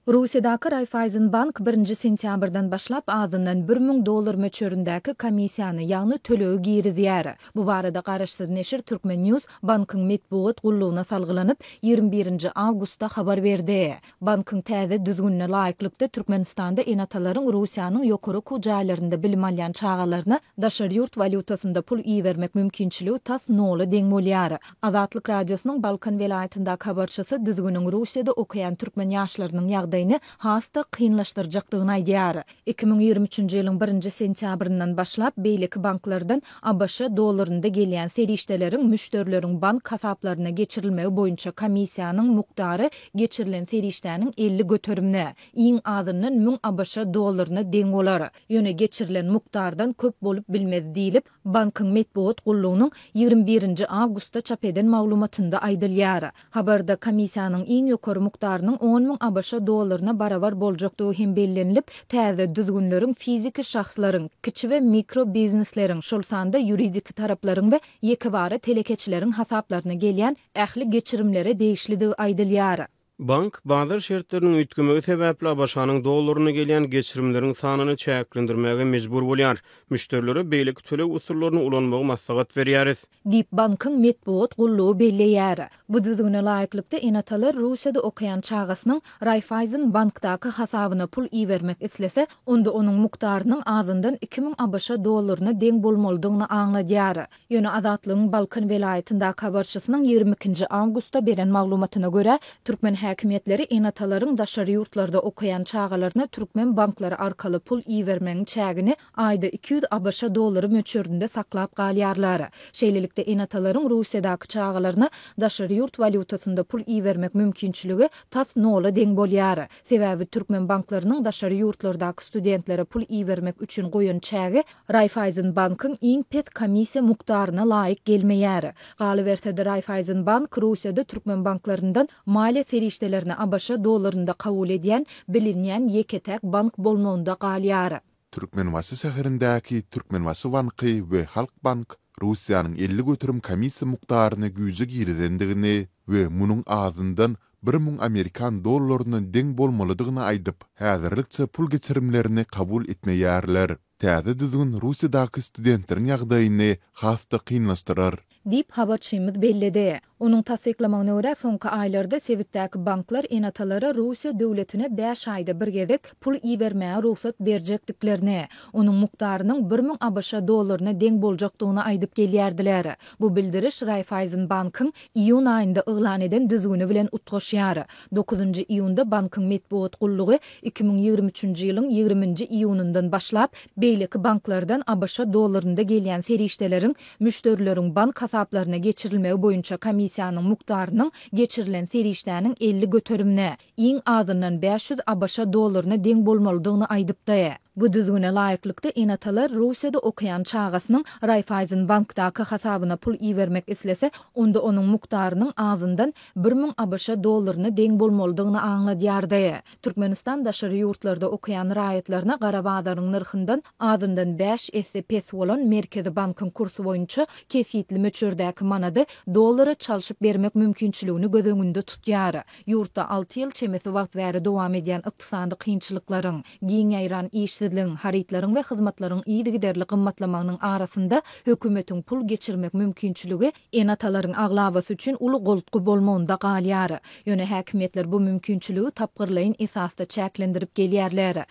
Rusiýadaky Raiffeisenbank 1 sentýabrdan başlap azyndan $1000 möçöründäki komissiýany ýagny tölegi girizýär. Bu barada garaşsyz neşir Türkmen News bankyň medbuat gullugyna salgylanyp 21 awgustda habar berdi. Bankyň täze düzgünne laýyklykda Türkmenistanda enatalaryň Rusiýanyň ýokary kujaýlarynda bilim alýan çağalaryna daşary ýurt valyutasynda pul iýermek mümkinçiligi tas noly deň bolýar. Azatlyk radiosynyň Balkan welaýatyndaky habarçysy düzgüniň Rusiýada okuyan türkmen ýaşlarynyň ýagdaýyny hasta kynlaşdyrjakdygyny aýdýar. 2023-nji ýylyň 1 sentýabryndan başlap beýleki banklardan ABŞ dollarynda gelýän serişdeleriň müşterileriň bank kasaplaryna geçirilmegi boýunça komissiýanyň mukdary geçirilen serişdäniň 50 götürümne, iň azynyň 1000 ABŞ dollaryna deň bolar. Ýöne geçirilen mukdardan köp bolup bilmez diýilip, bankyň medbuat gullugynyň 21 awgustda çap eden maglumatynda aýdylýar. Habarda komissiýanyň iň ýokary mukdarynyň 10.000 ABŞ dollaryna barabar boljakdygy hem bellenilip, täze düzgünleriň fiziki şahslaryň, kiçi we mikro biznesleriň, şol sanda ýuridik taraplaryň we ýekebara telekeçileriň hasaplaryna gelýän ähli geçirimlere değişlidigi aýdylýar. Bank, bazar şertlerinin ütkümegi sebäpli abaşanyň dollaryna gelýän geçirimleriň sanyny çäklendirmäge mejbur bolýar. Müşterileri beýleki tölek usullaryny ulanmagy maslahat berýäris. Dip bankyň medbuat gullugy belleýär. Bu düzgüne laýyklykda enatalar Rusiýada okuyan çağasynyň Raiffeisenbankdaky hasabyna pul iýermek islese, onda onuň mukdarynyň azyndan 2000 ABŞ dollaryna deň bolmalydygyny aňladýar. Ýöne Azatlygyň Balkan welaýatyndaky habarçysynyň 22 awgustda beren maglumatyna görä, Türkmen häkimetleri enatalaryň daşary ýurtlarda okuyan çağalaryna türkmen banklary arkaly pul iýermegiň çägini aýda 200 ABŞ dollary möçöründe saklap galýarlar. Şeýlelikde enatalaryň Rusiýadaky çağalaryna daşary ýurt valyutasynda pul iýermek mümkinçiligi tas noly deň bolýar. Sebäbi türkmen banklarynyň daşary ýurtlardaky studentlere pul iýermek üçin goýan çägi Raiffeisenbankyň iň pes komissiýa mukdaryna laýyk gelmeýär. Galyberse Raiffeisenbank Rusiýada türkmen banklaryndan maliýe serişdelerini ABŞ dollarynda kabul edýän bilinýän ýeketäk bank bolmagynda galýar. Türkmenwasy şäherindäki Türkmenwasy banky we Halkbank Rusiýanyň 50 götürüm komissiýa mukdaryny güýje giridendigini we munyň azyndan 1000 Amerikan dollaryna deň bolmalydygyny aýdyp, häzirlikçe pul geçirimlerini kabul etmeýärler. Täze düzgün Rusiýadaky studentleriň ýagdaýyny hasta kynlaşdyrar. Dip habarçymyz belledi. Onun tasdiklamagyna görä soňky aýlarda Sewitdäki banklar enatalara Rusiýa döwletine 5 aýda bir gezek pul iýermäge ruhsat berjekdiklerini, onuň mukdarynyň 1000 ABŞ dollaryna deň boljakdygyny aýdyp gelýärdiler. Bu bildiriş Raiffeisenbankyň iýun aýynda yglan eden düzgüni bilen utgaşýar. 9-njy iýunda bankyň medbuat gullugy 2023-nji ýylyň 20-nji iýunundan başlap beýleki banklardan ABŞ dollarynda gelýän serişdeleriň müşterileriň bank hasaplaryna geçirilmegi boýunça komissiýanyň mukdarynyň geçirilen serişdäniň 50 götürümne, iň azyndan 500 ABŞ dollaryna deň bolmalydygyny aýdypdy. Bu düzgüne laýyklykda enatalar Rusiýada okuyan çağasynyň Raiffeisenbankdaky hasabyna pul iýermek islese, onda onuň mukdarynyň azyndan 1000 ABŞ dollaryna deň bolmalydygyny aňladýardy. Türkmenistan daşary ýurtlarda okuyan raýatlaryna gara bazaryň narhyndan azyndan 5 esse pes bolan Merkezi bankyň kursy boýunça kesitli möçördäki manady dollara çalşyp bermek mümkinçiligini göz öňünde tutýar. Ýurtda 6 ýyl çemesi wagt bäri dowam edýän ykdysady kynçylyklaryň, giň ýaýran işsizligiň, haritlaryň we hyzmatlaryň iýdi giderli gymmatlamagynyň arasynda hökümetiň pul geçirmek mümkinçiligi enatalaryň aglabasy üçin uly goltgy bolmagynda galýar. Ýöne häkimetler bu mümkinçiligi tapgyrlaýyn esasda çäklendirip gelýärler.